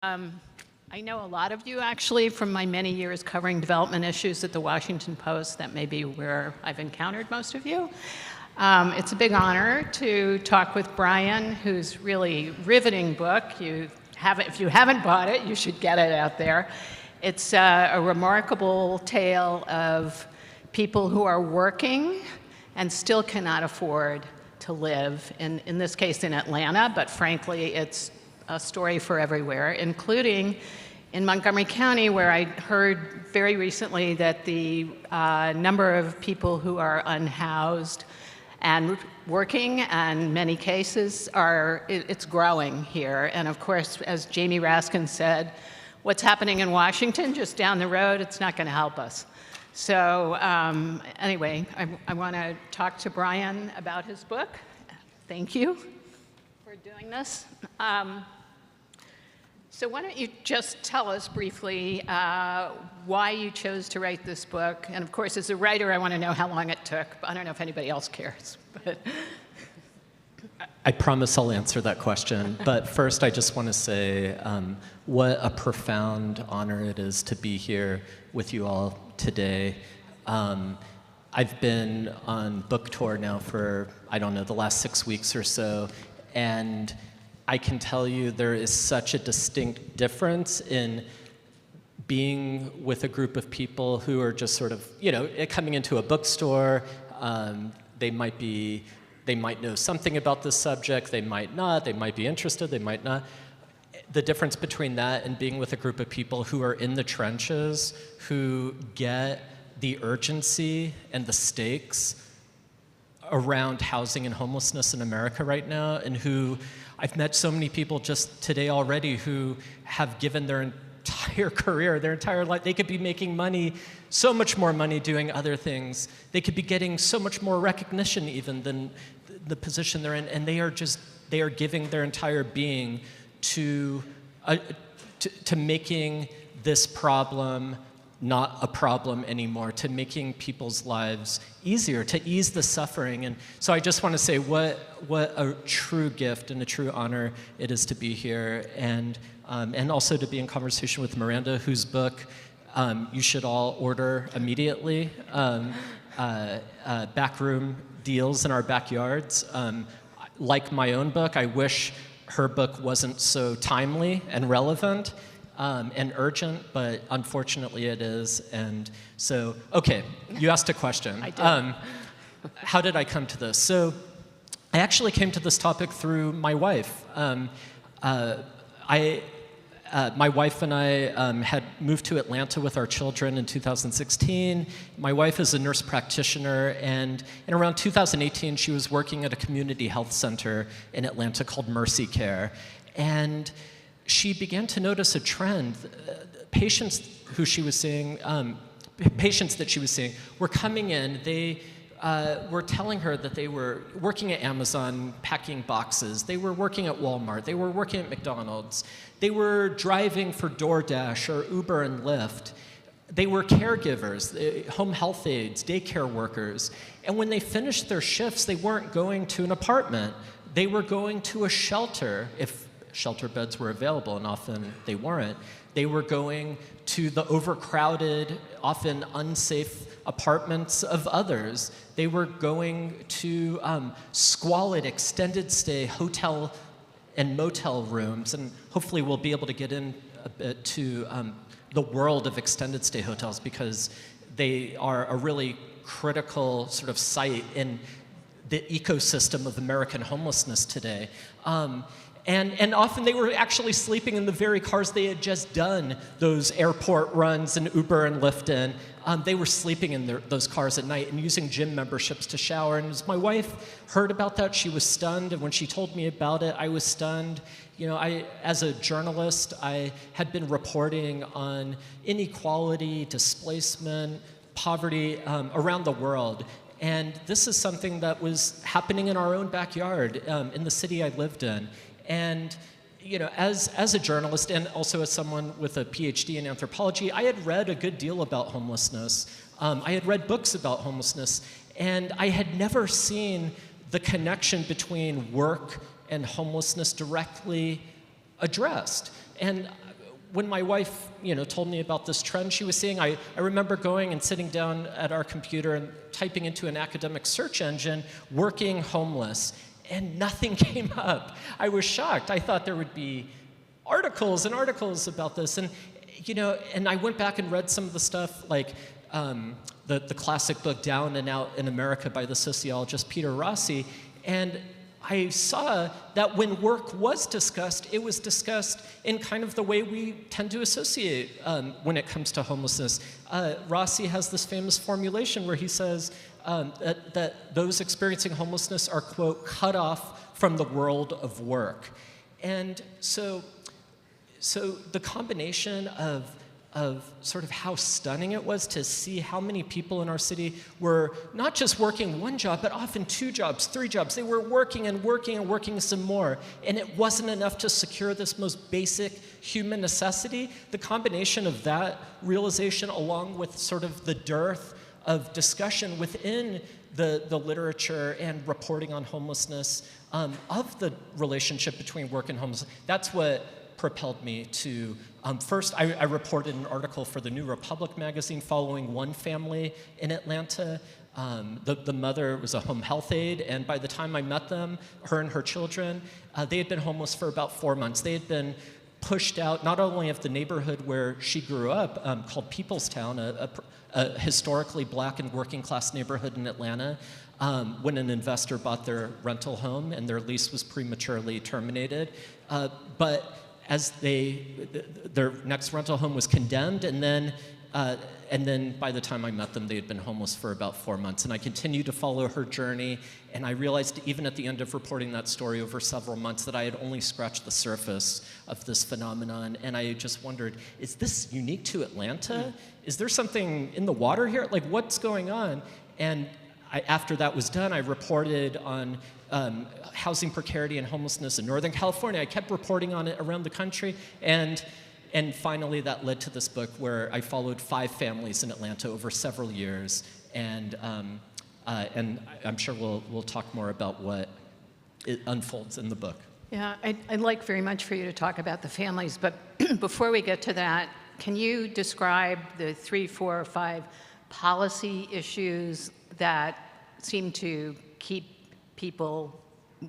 I know a lot of you actually from my many years covering development issues at the Washington Post. That may be where I've encountered most of you. It's a big honor to talk with Brian, whose really riveting book. If you haven't bought it, you should get it out there. It's a remarkable tale of people who are working and still cannot afford to live, in this case in Atlanta, but frankly, it's a story for everywhere, including in Montgomery County, where I heard very recently that the number of people who are unhoused and working, in many cases, it's growing here. And of course, as Jamie Raskin said, what's happening in Washington, just down the road, it's not going to help us. So anyway, I want to talk to Brian about his book. Thank you for doing this. So why don't you just tell us briefly why you chose to write this book? And of course, as a writer, I want to know how long it took. I don't know if anybody else cares. But I promise I'll answer that question. But first, I just want to say what a profound honor it is to be here with you all today. I've been on book tour now for, I don't know, the last 6 weeks or so. And I can tell you there is such a distinct difference in being with a group of people who are just sort of, coming into a bookstore. They might know something about this subject, they might not, they might be interested, they might not. The difference between that and being with a group of people who are in the trenches, who get the urgency and the stakes around housing and homelessness in America right now, and who I've met so many people just today already who have given their entire career, their entire life. They could be making money, so much more money doing other things. They could be getting so much more recognition even than the position they're in, and they are giving their entire being to making this problem not a problem anymore, to making people's lives easier, to ease the suffering. And so I just want to say what a true gift and a true honor it is to be here, and also to be in conversation with Miranda, whose book you should all order immediately. Backroom Deals in Our Backyards. Like my own book, I wish her book wasn't so timely and relevant. And urgent, but unfortunately it is. And so, okay, you asked a question. I did. How did I come to this? So I actually came to this topic through my wife. My wife and I had moved to Atlanta with our children in 2016. My wife is a nurse practitioner, and in around 2018, she was working at a community health center in Atlanta called Mercy Care. And she began to notice a trend. Patients that she was seeing were coming in. They were telling her that they were working at Amazon packing boxes. They were working at Walmart. They were working at McDonald's. They were driving for DoorDash or Uber and Lyft. They were caregivers, home health aides, daycare workers. And when they finished their shifts, they weren't going to an apartment. They were going to a shelter, if shelter beds were available, and often they weren't. They were going to the overcrowded, often unsafe apartments of others. They were going to squalid extended stay hotel and motel rooms, and hopefully we'll be able to get in a bit to the world of extended stay hotels, because they are a really critical sort of site in the ecosystem of American homelessness today. And often they were actually sleeping in the very cars they had just done those airport runs and Uber and Lyft in. They were sleeping in those cars at night and using gym memberships to shower. And as my wife heard about that, she was stunned. And when she told me about it, I was stunned. As a journalist, I had been reporting on inequality, displacement, poverty around the world. And this is something that was happening in our own backyard, in the city I lived in. And as a journalist and also as someone with a PhD in anthropology, I had read a good deal about homelessness. I had read books about homelessness, and I had never seen the connection between work and homelessness directly addressed. And when my wife, told me about this trend she was seeing, I remember going and sitting down at our computer and typing into an academic search engine, working homeless, and nothing came up. I was shocked. I thought there would be articles and articles about this, and I went back and read some of the stuff, like the classic book Down and Out in America by the sociologist Peter Rossi, and I saw that when work was discussed, it was discussed in kind of the way we tend to associate when it comes to homelessness. Rossi has this famous formulation where he says that those experiencing homelessness are, quote, cut off from the world of work. And so the combination of sort of how stunning it was to see how many people in our city were not just working one job, but often 2 jobs, 3 jobs. They were working and working and working some more. And it wasn't enough to secure this most basic human necessity. The combination of that realization along with sort of the dearth of discussion within the literature and reporting on homelessness of the relationship between work and homelessness, that's what propelled me to, first, I reported an article for the New Republic magazine following one family in Atlanta. The mother was a home health aide, and by the time I met them, her and her children, they had been homeless for about 4 months. They had been pushed out not only of the neighborhood where she grew up, called Peoplestown, a historically black and working class neighborhood in Atlanta, when an investor bought their rental home and their lease was prematurely terminated. But as their next rental home was condemned, and then by the time I met them, they had been homeless for about 4 months. And I continued to follow her journey, and I realized even at the end of reporting that story over several months that I had only scratched the surface of this phenomenon, and I just wondered, is this unique to Atlanta? Is there something in the water here? Like, what's going on? And after that was done, I reported on housing precarity and homelessness in Northern California. I kept reporting on it around the country, and finally that led to this book where I followed 5 families in Atlanta over several years, and I'm sure we'll talk more about what it unfolds in the book. Yeah, I'd like very much for you to talk about the families, but before we get to that, can you describe the 3, 4, or 5 policy issues that seem to keep people,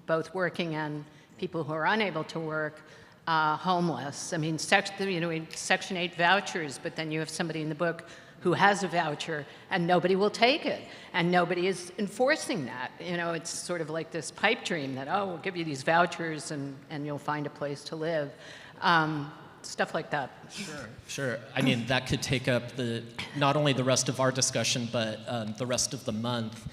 both working and people who are unable to work, homeless? I mean, Section 8 vouchers, but then you have somebody in the book who has a voucher and nobody will take it, and nobody is enforcing that. It's sort of like this pipe dream that, we'll give you these vouchers and you'll find a place to live. Stuff like that. Sure. I mean, that could take up not only the rest of our discussion, but the rest of the month.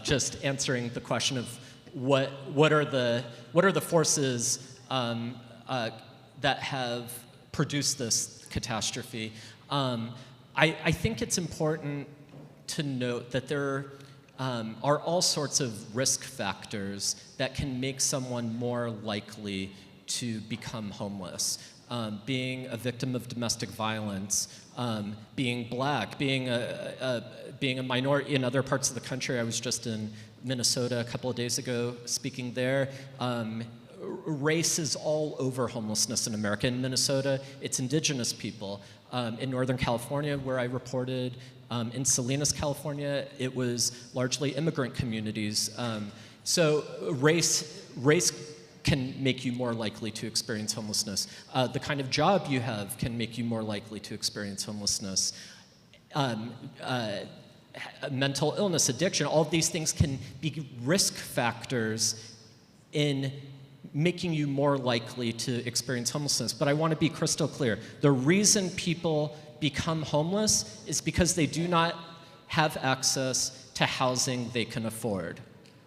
Just answering the question of what are the forces that have produced this catastrophe. I think it's important to note that there are all sorts of risk factors that can make someone more likely to become homeless. Being a victim of domestic violence, being black, being a minority in other parts of the country. I was just in Minnesota a couple of days ago speaking there. Race is all over homelessness in America. In Minnesota, it's indigenous people. In Northern California, where I reported, in Salinas, California, it was largely immigrant communities. So race can make you more likely to experience homelessness. The kind of job you have can make you more likely to experience homelessness. Mental illness, addiction, all of these things can be risk factors in making you more likely to experience homelessness. But I want to be crystal clear. The reason people become homeless is because they do not have access to housing they can afford.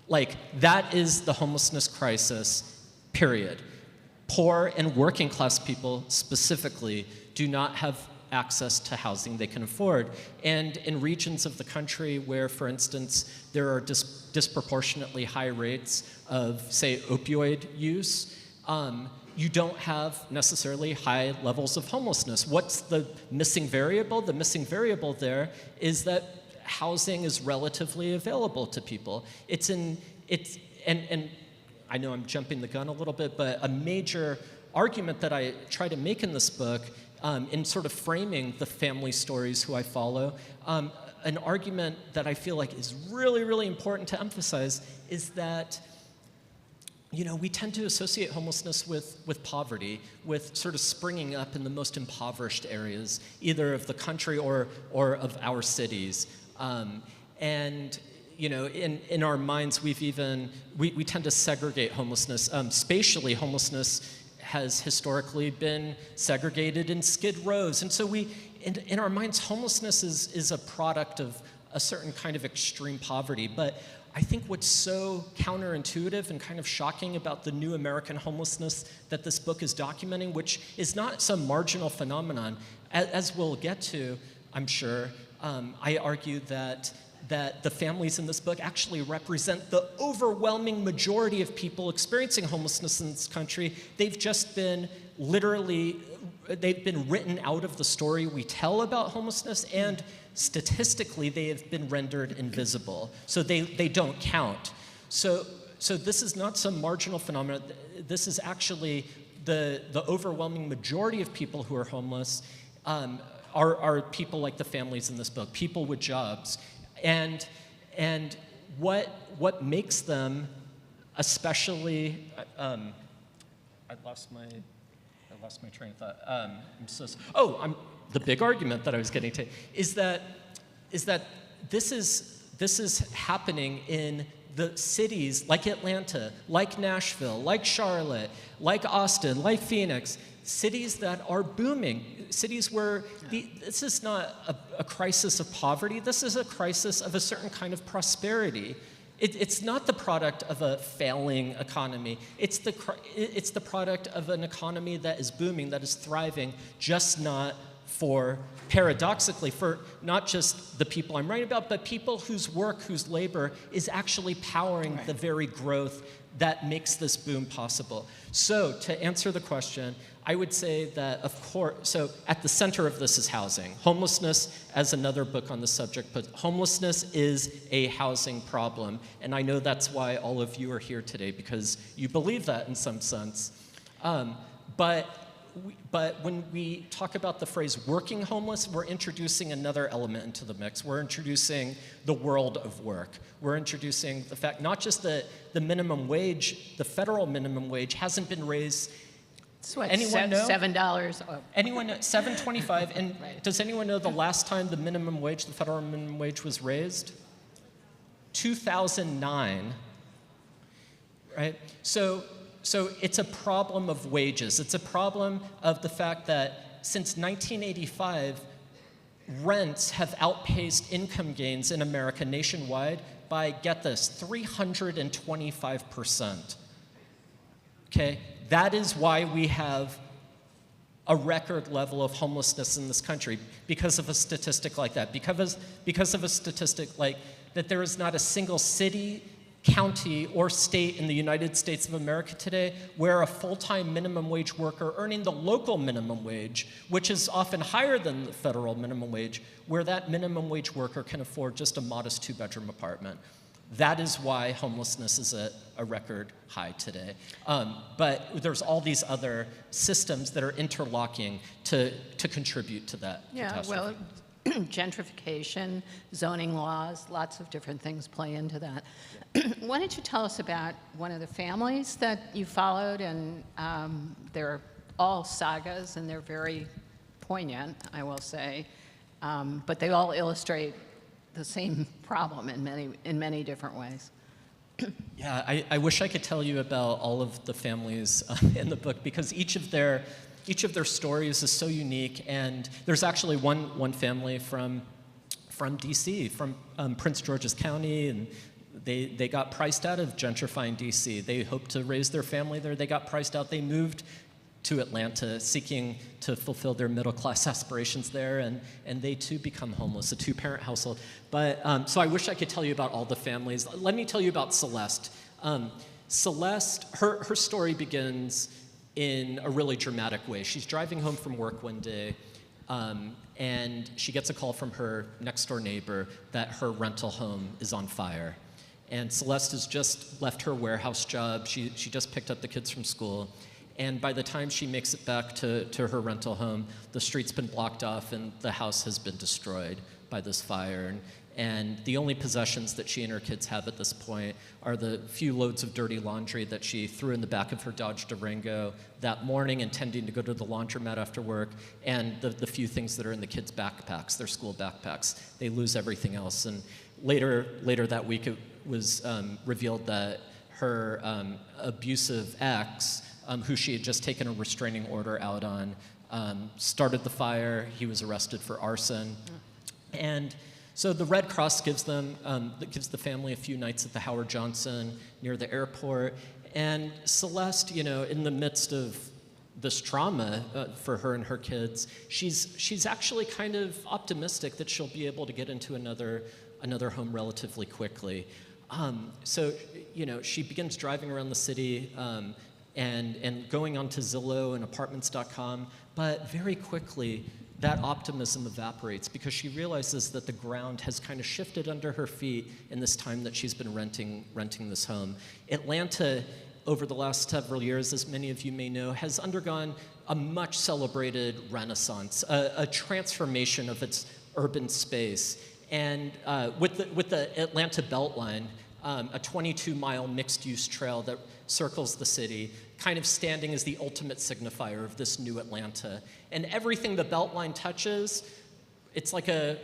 Like, that is the homelessness crisis, period. Poor and working class people specifically do not have access to housing they can afford. And in regions of the country where, for instance, there are disproportionately high rates of, say, opioid use, you don't have necessarily high levels of homelessness. What's the missing variable? The missing variable there is that housing is relatively available to people. And I know I'm jumping the gun a little bit, but a major argument that I try to make in this book, in sort of framing the family stories who I follow, an argument that I feel like is really, really important to emphasize is that, you know, we tend to associate homelessness with poverty, with sort of springing up in the most impoverished areas, either of the country or of our cities. And, you know, in our minds, we tend to segregate homelessness. Spatially, homelessness has historically been segregated in skid rows. And so in our minds, homelessness is a product of a certain kind of extreme poverty. But I think what's so counterintuitive and kind of shocking about the new American homelessness that this book is documenting, which is not some marginal phenomenon, as we'll get to, I'm sure, I argue that the families in this book actually represent the overwhelming majority of people experiencing homelessness in this country. They've just been they've been written out of the story we tell about homelessness, and statistically they have been rendered invisible. So they don't count. So this is not some marginal phenomenon. This is actually the overwhelming majority of people who are homeless are people like the families in this book, people with jobs. And what makes them especially, I lost my train of thought. The big argument that I was getting to is that this is happening in the cities like Atlanta, like Nashville, like Charlotte, like Austin, like Phoenix, cities that are booming, cities where this is not a crisis of poverty, this is a crisis of a certain kind of prosperity. It's not the product of a failing economy. It's the product of an economy that is booming, that is thriving, just not paradoxically, for not just the people I'm writing about, but people whose work, whose labor is actually powering the very growth that makes this boom possible. So to answer the question, I would say that, of course, so at the center of this is housing. Homelessness, as another book on the subject, but homelessness is a housing problem. And I know that's why all of you are here today, because you believe that in some sense. But when we talk about the phrase working homeless, we're introducing another element into the mix. We're introducing the world of work. We're introducing the fact not just that the minimum wage, the federal minimum wage hasn't been raised. So what, anyone know? $7? Oh. Anyone know? $7.25. And does anyone know the last time the minimum wage, the federal minimum wage, was raised? 2009. Right? So it's a problem of wages. It's a problem of the fact that since 1985, rents have outpaced income gains in America nationwide by, get this, 325%. Okay? That is why we have a record level of homelessness in this country, because of a statistic like that, because of a statistic like that there is not a single city, county, or state in the United States of America today where a full-time minimum wage worker earning the local minimum wage, which is often higher than the federal minimum wage, where that minimum wage worker can afford just a modest two-bedroom apartment. That is why homelessness is at a record high today. But there's all these other systems that are interlocking to contribute to that catastrophe. Well, gentrification, zoning laws, lots of different things play into that. Why don't you tell us about one of the families that you followed? And they're all sagas, and they're very poignant, I will say. But they all illustrate the same problem in many different ways. Yeah, I wish I could tell you about all of the families in the book, because each of their stories is so unique. And there's actually one family from DC, from Prince George's County, and they got priced out of gentrifying DC. They hoped to raise their family there. They got priced out. They moved to Atlanta, seeking to fulfill their middle-class aspirations there, and they too become homeless, a two-parent household. But so I wish I could tell you about all the families. Let me tell you about Celeste. Celeste, her story begins in a really dramatic way. She's driving home from work one day, and she gets a call from her next-door neighbor that her rental home is on fire. And Celeste has just left her warehouse job. She just picked up the kids from school. And by the time she makes it back to her rental home, the street's been blocked off and the house has been destroyed by this fire. And the only possessions that she and her kids have at this point are the few loads of dirty laundry that she threw in the back of her Dodge Durango that morning, intending to go to the laundromat after work, and the few things that are in the kids' backpacks, their school backpacks. They lose everything else. And later that week, it was revealed that her abusive ex, who she had just taken a restraining order out on, started the fire. He was arrested for arson. And so the Red Cross gives the family a few nights at the Howard Johnson near the airport. And Celeste, in the midst of this trauma for her and her kids, she's actually kind of optimistic that she'll be able to get into another home relatively quickly. So she begins driving around the city and going onto Zillow and apartments.com, but very quickly that optimism evaporates because she realizes that the ground has kind of shifted under her feet in this time that she's been renting this home. Atlanta, over the last several years, as many of you may know, has undergone a much celebrated renaissance, a transformation of its urban space. And with the Atlanta Beltline, a 22-mile mixed-use trail that circles the city, kind of standing as the ultimate signifier of this new Atlanta. And everything the Beltline touches, it's like a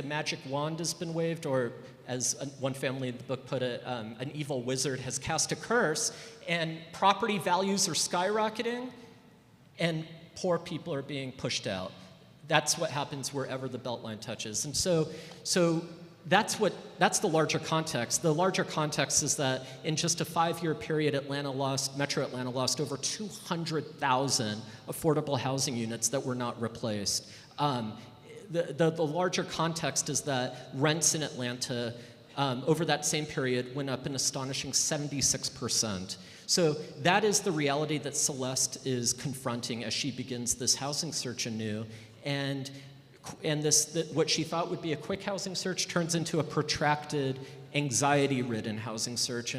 magic wand has been waved, or as one family in the book put it, an evil wizard has cast a curse, and property values are skyrocketing, and poor people are being pushed out. That's what happens wherever the Beltline touches. And so that's the larger context. The larger context is that in just a 5-year period, Metro Atlanta lost over 200,000 affordable housing units that were not replaced. The larger context is that rents in Atlanta over that same period went up an astonishing 76%. So that is the reality that Celeste is confronting as she begins this housing search anew. And what she thought would be a quick housing search turns into a protracted, anxiety-ridden housing search.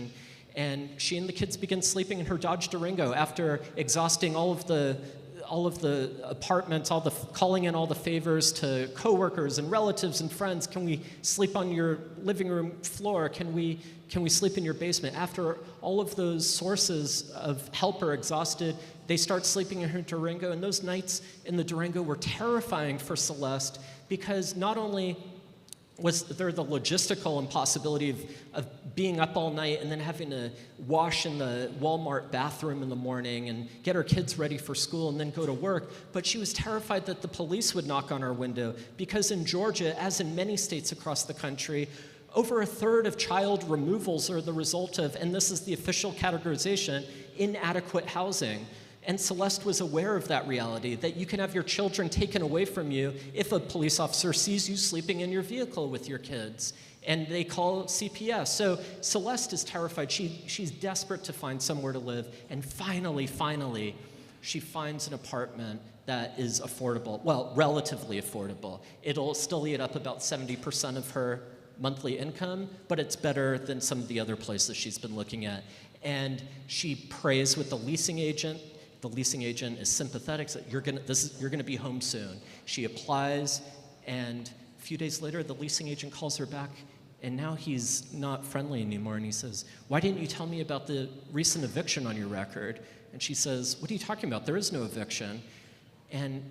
And she and the kids begin sleeping in her Dodge Durango after exhausting all of the apartments, calling in all the favors to coworkers and relatives and friends. Can we sleep on your living room floor? Can we sleep in your basement? After all of those sources of help are exhausted, they start sleeping in her Durango, and those nights in the Durango were terrifying for Celeste because not only was there the logistical impossibility of being up all night and then having to wash in the Walmart bathroom in the morning and get her kids ready for school and then go to work, but she was terrified that the police would knock on her window because in Georgia, as in many states across the country, over a third of child removals are the result of, and this is the official categorization, inadequate housing. And Celeste was aware of that reality, that you can have your children taken away from you if a police officer sees you sleeping in your vehicle with your kids, and they call CPS. So Celeste is terrified. She's desperate to find somewhere to live, and finally, she finds an apartment that is affordable, well, relatively affordable. It'll still eat up about 70% of her monthly income, but it's better than some of the other places she's been looking at. And she prays with the leasing agent. The leasing agent is sympathetic, so you're gonna be home soon. She applies, and a few days later, the leasing agent calls her back, and now he's not friendly anymore, and he says, "Why didn't you tell me about the recent eviction on your record?" And she says, "What are you talking about? There is no eviction." And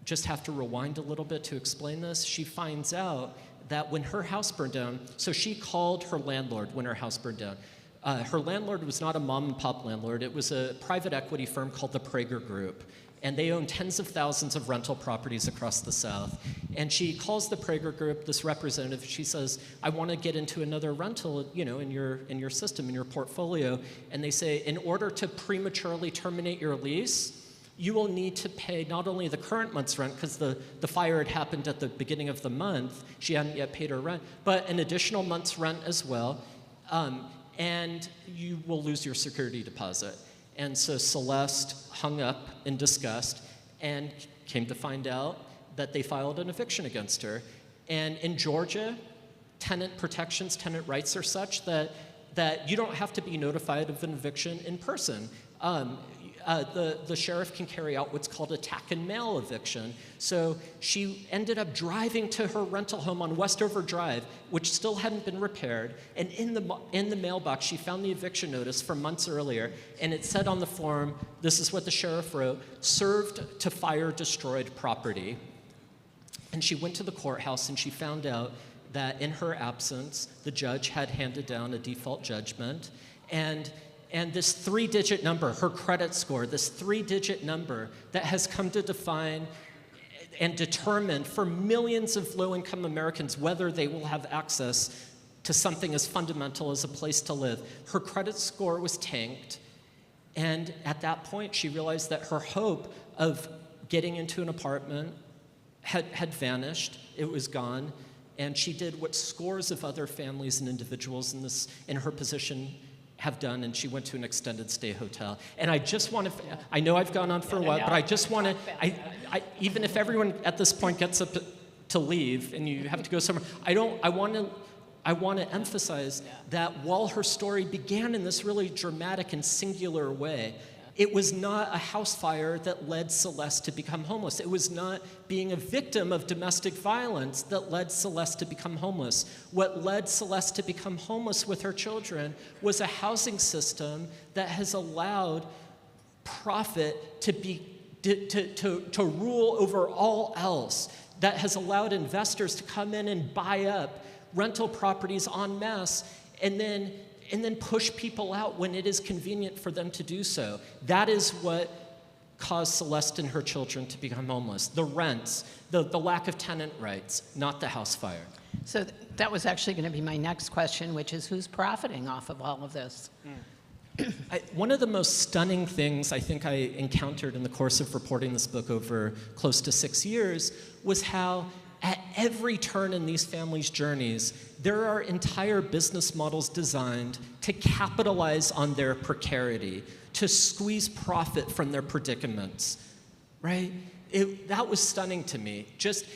just have to rewind a little bit to explain this. She finds out that when her house burned down, so she called her landlord when her house burned down. Her landlord was not a mom and pop landlord. It was a private equity firm called the Prager Group. And they own tens of thousands of rental properties across the South. And she calls the Prager Group, this representative, she says, "I want to get into another rental, in your system, in your portfolio." And they say, "In order to prematurely terminate your lease, you will need to pay not only the current month's rent, because the fire had happened at the beginning of the month, she hadn't yet paid her rent, but an additional month's rent as well. And you will lose your security deposit." And so Celeste hung up in disgust and came to find out that they filed an eviction against her. And in Georgia, tenant protections, tenant rights are such that you don't have to be notified of an eviction in person. the sheriff can carry out what's called attack and mail eviction. So she ended up driving to her rental home on Westover Drive, which still hadn't been repaired, and in the mailbox she found the eviction notice from months earlier, and it said on the form, this is what the sheriff wrote, served to fire destroyed property. And she went to the courthouse and she found out that in her absence, the judge had handed down a default judgment, and this 3-digit number, her credit score, this 3-digit number that has come to define and determine for millions of low-income Americans whether they will have access to something as fundamental as a place to live. Her credit score was tanked, and at that point she realized that her hope of getting into an apartment had vanished. It was gone, and she did what scores of other families and individuals in her position have done, and she went to an extended stay hotel. And I just want to, I know I've gone on for a while, but I just want to, even if everyone at this point gets up to leave and you have to go somewhere, I want to emphasize that while her story began in this really dramatic and singular way, it was not a house fire that led Celeste to become homeless. It was not being a victim of domestic violence that led Celeste to become homeless. What led Celeste to become homeless with her children was a housing system that has allowed profit to rule over all else, that has allowed investors to come in and buy up rental properties en masse, and then push people out when it is convenient for them to do so. That is what caused Celeste and her children to become homeless. The rents, the lack of tenant rights, not the house fire. So that was actually going to be my next question, which is who's profiting off of all of this? One of the most stunning things I think I encountered in the course of reporting this book over close to 6 years was how at every turn in these families' journeys, there are entire business models designed to capitalize on their precarity, to squeeze profit from their predicaments, right? That was stunning to me. Just,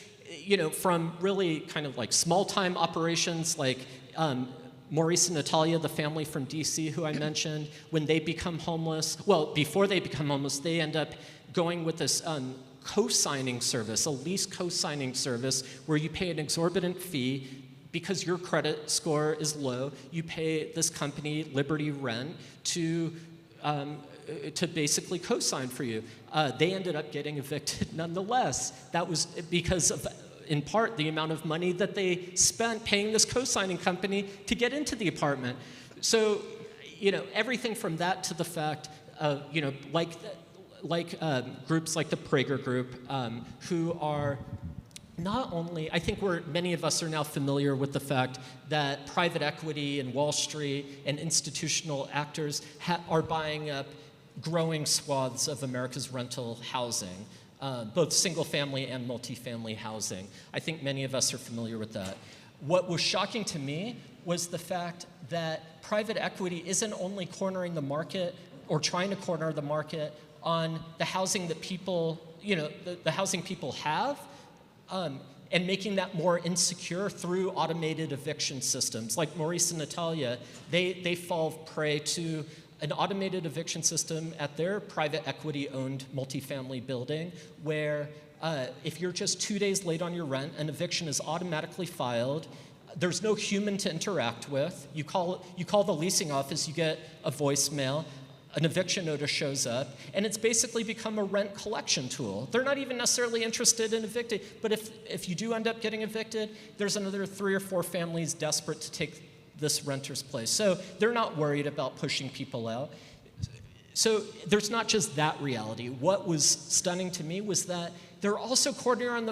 from really kind of like small-time operations like Maurice and Natalia, the family from DC who I mentioned, when they become homeless, well, before they become homeless, they end up going with this co-signing service, a lease co-signing service where you pay an exorbitant fee because your credit score is low. You pay this company, Liberty Rent, to basically co-sign for you. They ended up getting evicted nonetheless. That was because of, in part, the amount of money that they spent paying this co-signing company to get into the apartment. So, everything from that to the fact of, groups like the Prager Group, who are not only, I think many of us are now familiar with the fact that private equity and Wall Street and institutional actors are buying up growing swaths of America's rental housing, both single-family and multifamily housing. I think many of us are familiar with that. What was shocking to me was the fact that private equity isn't only cornering the market or trying to corner the market on the housing that people, the housing people have, and making that more insecure through automated eviction systems. Like Maurice and Natalia, they fall prey to an automated eviction system at their private equity-owned multifamily building where if you're just 2 days late on your rent, an eviction is automatically filed. There's no human to interact with. You call the leasing office, you get a voicemail, an eviction notice shows up, and it's basically become a rent collection tool. They're not even necessarily interested in evicting, but if you do end up getting evicted, there's another 3 or 4 families desperate to take this renter's place. So they're not worried about pushing people out. So there's not just that reality. What was stunning to me was that they're also cornering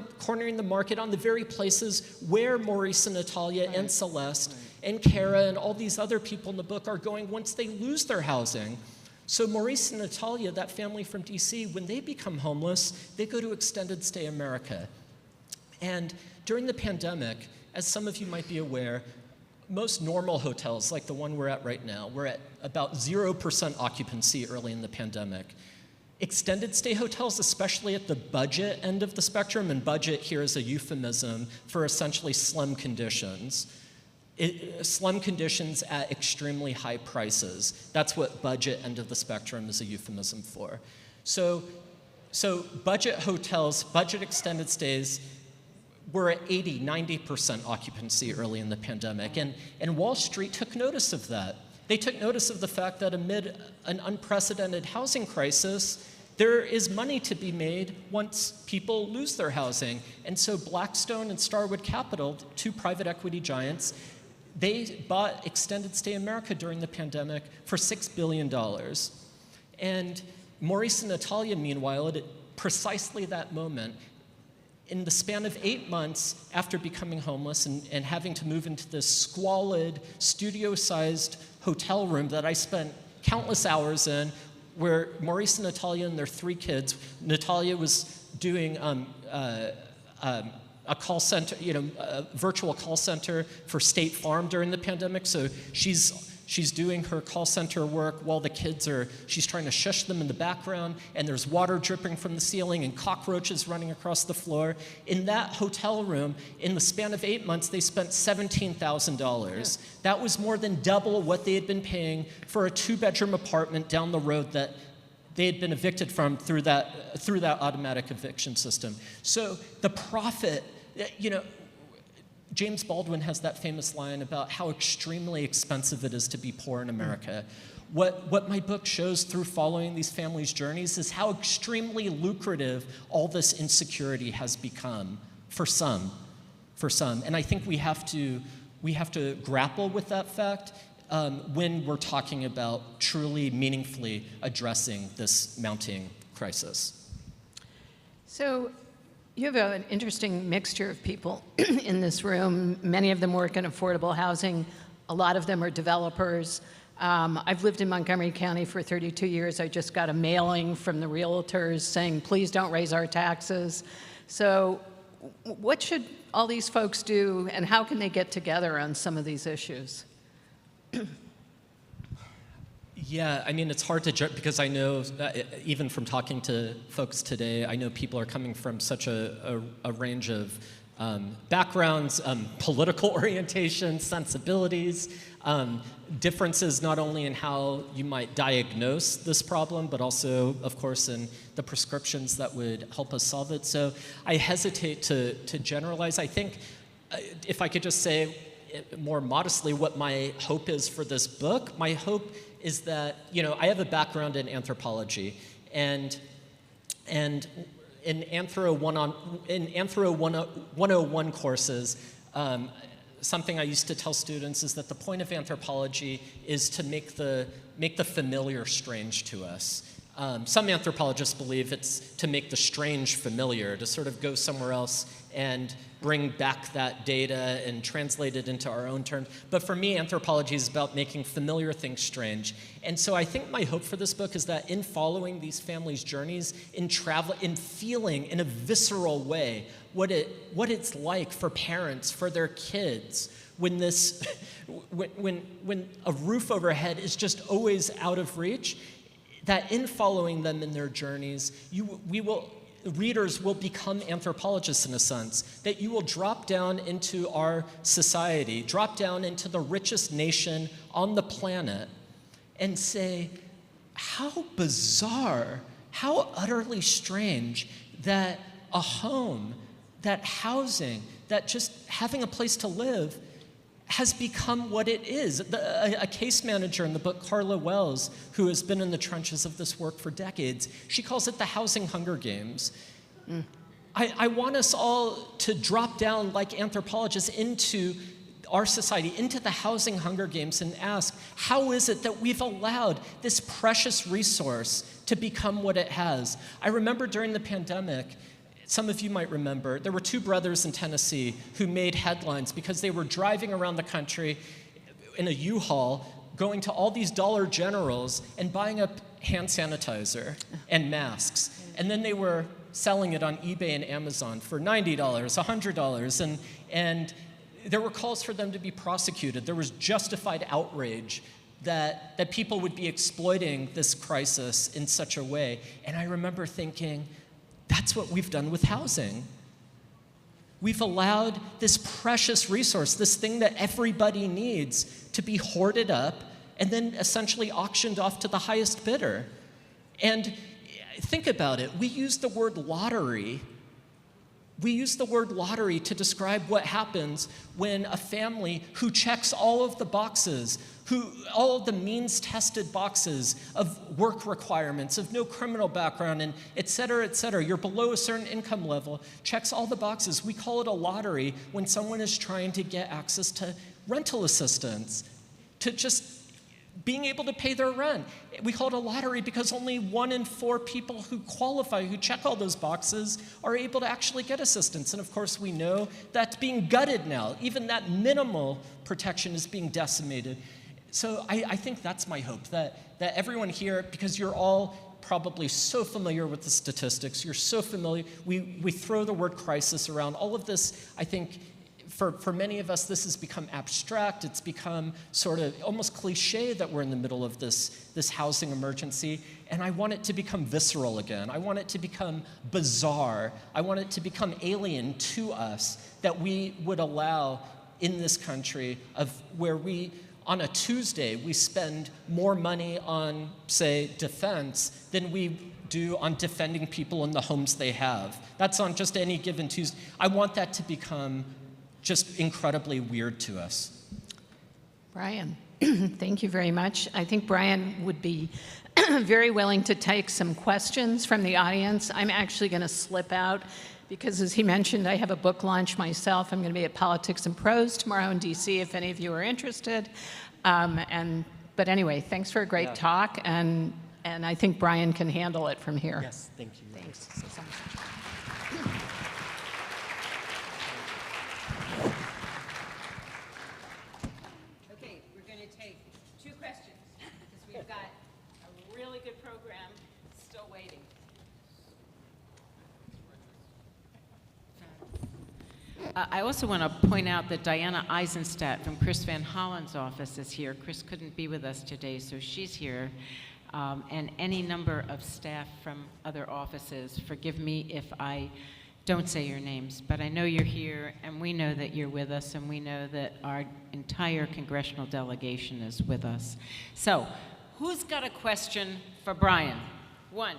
the market on the very places where Maurice and Natalia and Celeste and Kara and all these other people in the book are going once they lose their housing. So Maurice and Natalia, that family from DC, when they become homeless, they go to Extended Stay America. And during the pandemic, as some of you might be aware, most normal hotels, like the one we're at right now, were at about 0% occupancy early in the pandemic. Extended stay hotels, especially at the budget end of the spectrum, and budget here is a euphemism for essentially slum conditions, slum conditions at extremely high prices. That's what budget end of the spectrum is a euphemism for. So budget hotels, budget extended stays were at 80, 90% occupancy early in the pandemic. And Wall Street took notice of that. They took notice of the fact that amid an unprecedented housing crisis, there is money to be made once people lose their housing. And so Blackstone and Starwood Capital, two private equity giants, they bought Extended Stay America during the pandemic for $6 billion. And Maurice and Natalia, meanwhile, at precisely that moment, in the span of 8 months after becoming homeless and having to move into this squalid, studio-sized hotel room that I spent countless hours in, where Maurice and Natalia and their 3 kids, Natalia was doing a call center, a virtual call center for State Farm during the pandemic. So she's doing her call center work while the kids she's trying to shush them in the background, and there's water dripping from the ceiling and cockroaches running across the floor. In that hotel room, in the span of 8 months, they spent $17,000. That was more than double what they had been paying for a 2-bedroom apartment down the road that they had been evicted from through that automatic eviction system. So the profit, James Baldwin has that famous line about how extremely expensive it is to be poor in America. What my book shows through following these families' journeys is how extremely lucrative all this insecurity has become for some. And I think we have to grapple with that fact when we're talking about truly meaningfully addressing this mounting crisis. So you have an interesting mixture of people in this room. Many of them work in affordable housing. A lot of them are developers. I've lived in Montgomery County for 32 years. I just got a mailing from the realtors saying, please don't raise our taxes. So what should all these folks do, and how can they get together on some of these issues? Yeah, I mean, it's hard to judge because I know, even from talking to folks today, I know people are coming from such a range of backgrounds, political orientations, sensibilities, differences not only in how you might diagnose this problem, but also, of course, in the prescriptions that would help us solve it. So I hesitate to generalize. I think, if I could just say more modestly what my hope is for this book, my hope is that, I have a background in anthropology, and in Anthro 101 courses, something I used to tell students is that the point of anthropology is to make the familiar strange to us. Some anthropologists believe it's to make the strange familiar, to sort of go somewhere else and bring back that data and translate it into our own terms. But for me, anthropology is about making familiar things strange. And so I think my hope for this book is that in following these families' journeys, in feeling in a visceral way what it's like for parents, for their kids, when a roof overhead is just always out of reach, that in following them in their journeys, readers will become anthropologists in a sense, that you will drop down into our society, drop down into the richest nation on the planet, and say, how bizarre, how utterly strange that a home, that housing, that just having a place to live has become what it is. A case manager in the book, Carla Wells, who has been in the trenches of this work for decades, she calls it the housing Hunger Games. I want us all to drop down like anthropologists into our society, into the housing Hunger Games, and ask, how is it that we've allowed this precious resource to become what it has? I remember during the pandemic, some of you might remember, there were 2 brothers in Tennessee who made headlines because they were driving around the country in a U-Haul, going to all these Dollar Generals and buying up hand sanitizer and masks. And then they were selling it on eBay and Amazon for $90, $100, and there were calls for them to be prosecuted. There was justified outrage that people would be exploiting this crisis in such a way. And I remember thinking, that's what we've done with housing. We've allowed this precious resource, this thing that everybody needs, to be hoarded up and then essentially auctioned off to the highest bidder. And think about it. We use the word lottery. We use the word lottery to describe what happens when a family who checks all of the boxes, all of the means-tested boxes of work requirements, of no criminal background, and et cetera, you're below a certain income level, checks all the boxes. We call it a lottery when someone is trying to get access to rental assistance, to just being able to pay their rent. We call it a lottery because only 1 in 4 people who qualify, who check all those boxes, are able to actually get assistance. And of course, we know that's being gutted now. Even that minimal protection is being decimated. So I think that's my hope, that everyone here, because you're all probably so familiar with the statistics, you're so familiar, we throw the word crisis around. All of this, I think, for many of us, this has become abstract. It's become sort of almost cliche that we're in the middle of this housing emergency. And I want it to become visceral again. I want it to become bizarre. I want it to become alien to us, that we would allow in this country of where we, on a Tuesday, we spend more money on, say, defense than we do on defending people in the homes they have. That's on just any given Tuesday. I want that to become just incredibly weird to us. Brian, thank you very much. I think Brian would be very willing to take some questions from the audience. I'm actually going to slip out because, as he mentioned, I have a book launch myself. I'm going to be at Politics and Prose tomorrow in DC if any of you are interested. But anyway, thanks for a great talk, and I think Brian can handle it from here. Yes, thank you. Thanks. Okay, we're going to take 2 questions because we've got a really good program still waiting. I also want to point out that Diana Eisenstadt from Chris Van Hollen's office is here. Chris couldn't be with us today, so she's here. And any number of staff from other offices. Forgive me if I don't say your names, but I know you're here, and we know that you're with us, and we know that our entire congressional delegation is with us. So, who's got a question for Brian? One.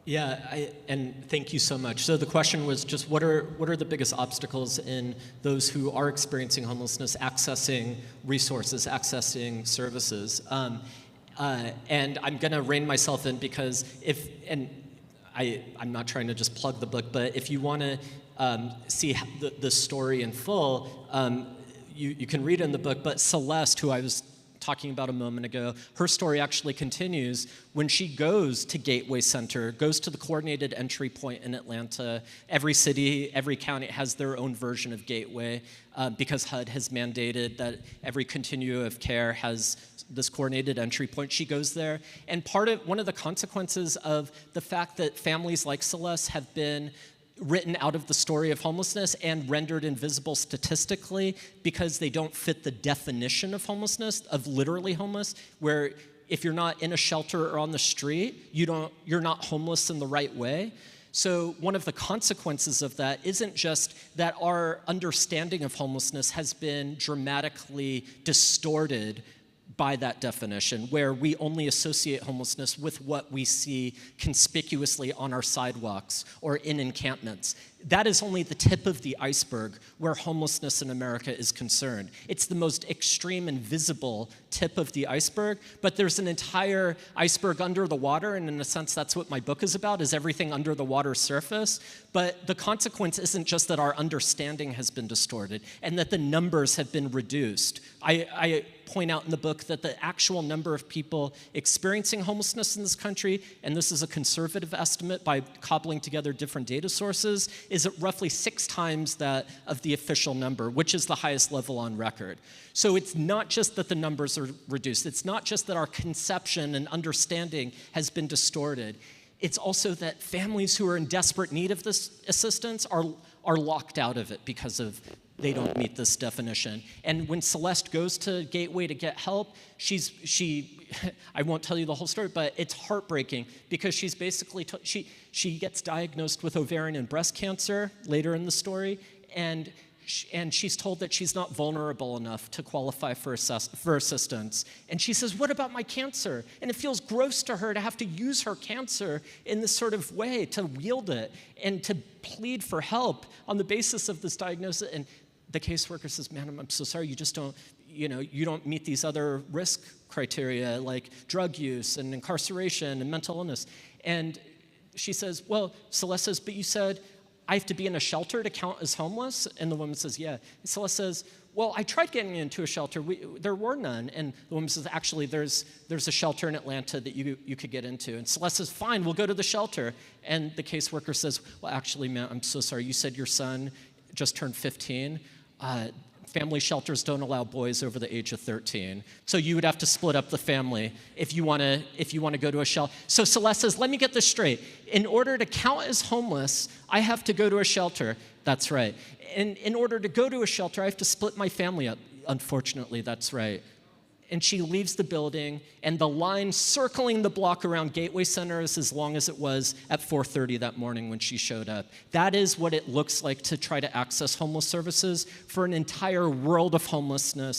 Yeah, and thank you so much. So the question was just what are the biggest obstacles in those who are experiencing homelessness accessing resources, accessing services? And I'm going to rein myself in because I'm not trying to just plug the book, but if you want to see the story in full, you can read it in the book. But Celeste, who I was talking about a moment ago, her story actually continues when she goes to Gateway Center, goes to the coordinated entry point in Atlanta. Every city, every county has their own version of Gateway because HUD has mandated that every continuum of care has this coordinated entry point. She goes there, and one of the consequences of the fact that families like Celeste have been written out of the story of homelessness and rendered invisible statistically because they don't fit the definition of homelessness, of literally homeless, where if you're not in a shelter or on the street, you're not homeless in the right way. So one of the consequences of that isn't just that our understanding of homelessness has been dramatically distorted by that definition, where we only associate homelessness with what we see conspicuously on our sidewalks or in encampments. That is only the tip of the iceberg where homelessness in America is concerned. It's the most extreme and visible tip of the iceberg, but there's an entire iceberg under the water, and in a sense that's what my book is about, is everything under the water surface. But the consequence isn't just that our understanding has been distorted and that the numbers have been reduced. I point out in the book that the actual number of people experiencing homelessness in this country, and this is a conservative estimate by cobbling together different data sources, is roughly 6 times that of the official number, which is the highest level on record. So it's not just that the numbers are reduced. It's not just that our conception and understanding has been distorted. It's also that families who are in desperate need of this assistance are locked out of it because of they don't meet this definition. And when Celeste goes to Gateway to get help, I won't tell you the whole story, but it's heartbreaking because she's basically, she gets diagnosed with ovarian and breast cancer later in the story, and she's told that she's not vulnerable enough to qualify for assistance. And she says, what about my cancer? And it feels gross to her to have to use her cancer in this sort of way, to wield it and to plead for help on the basis of this diagnosis. And the caseworker says, "Madam, I'm so sorry, you just don't, you don't meet these other risk criteria like drug use and incarceration and mental illness." And she says, well, Celeste says, but you said I have to be in a shelter to count as homeless? And the woman says, yeah. And Celeste says, well, I tried getting into a shelter. There were none. And the woman says, actually, there's a shelter in Atlanta that you could get into. And Celeste says, fine, we'll go to the shelter. And the caseworker says, well, actually, ma'am, I'm so sorry. You said your son just turned 15. Family shelters don't allow boys over the age of 13. So you would have to split up the family if you want to go to a shelter. So Celeste says, let me get this straight. In order to count as homeless, I have to go to a shelter. That's right. And in order to go to a shelter, I have to split my family up. Unfortunately, that's right. And she leaves the building, and the line circling the block around Gateway Center is as long as it was at 4:30 that morning when she showed up. That is what it looks like to try to access homeless services for an entire world of homelessness